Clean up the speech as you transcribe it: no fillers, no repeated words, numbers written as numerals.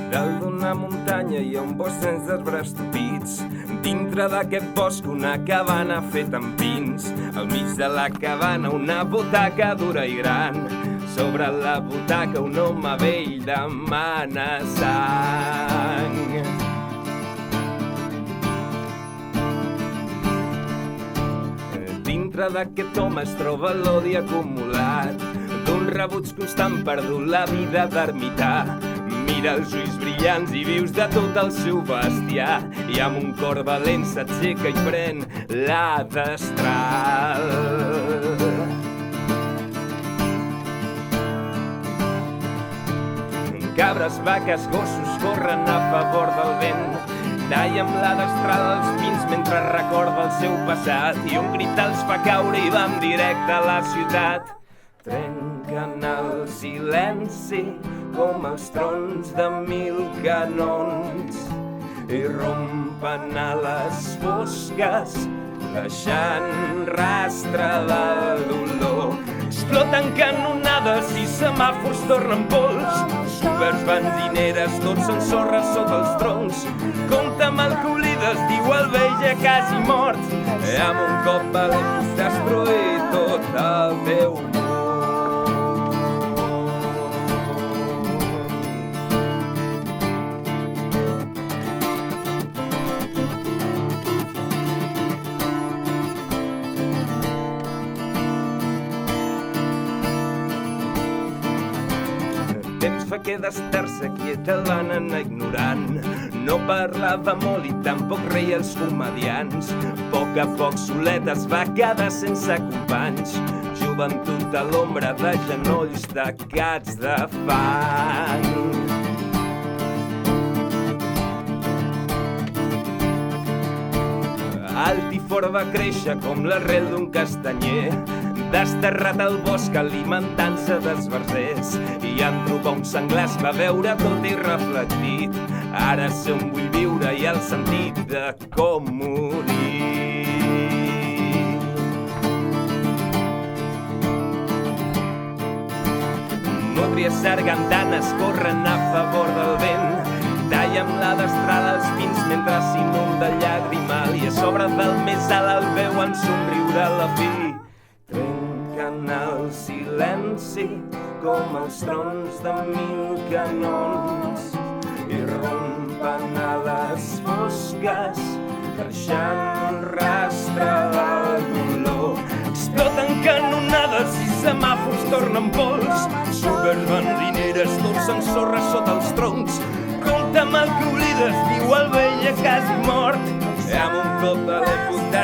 Dalt d'una muntanya hi ha un bosc sense arbres tupits. Dintre d'aquest bosc una cabana feta amb pins. Al mig de la cabana una butaca dura i gran. Sobre la butaca un home vell demana sang. Dintre d'aquest home es troba l'odi acumulat d'un rebuig constant perdut la vida d'ermità. Mira els ulls brillants i vius de tot el seu bestiar i amb un cor valent s'aixeca i pren la destral. Cabres, vaques, gossos corren a favor del vent. Talla amb la destral els pins mentre recorda el seu passat i un crit els fa caure i va en directe a la ciutat. Trenquen el silenci com els trons de 1000 canons i rompen a les fosques deixant rastre del dolor. Exploten canonades i semàfors tornen pols. Supers, benzineres, tots són sorres sota els troncs. Compte amb el que oblides, diu el vell ja quasi mort. Amb un cop valent destruir tot el teu món. Temps fa que d'estar-se quieta el van anar ignorant. No parlava molt i tampoc reia els comedians. A poc solet es va quedar sense companys. Joventut a l'ombra de genolls tacats de fang. Alt i fort va créixer com l'arrel d'un castanyer, desterrat al bosc alimentant-se d'esbarzers, i en trobar un senglar es va veure tot i reflectit. Ara sé on vull viure i el sentit de com morir. Nútries sargantanes corren a favor del vent. Talla amb la destral els pins mentre s'inunda el llagrimal i a sobre del més alt el veuen somriure a la fi. Trenquen el silenci com els trons de 1000 canons i rompen a les fosques deixant rastre del dolor. Exploten canonades i semàfors tornen pols. Supers, benzineres, tots són sorres sota els troncs. Compte amb el que oblides, diu el vell ja quasi mort. Amb un cop de l'època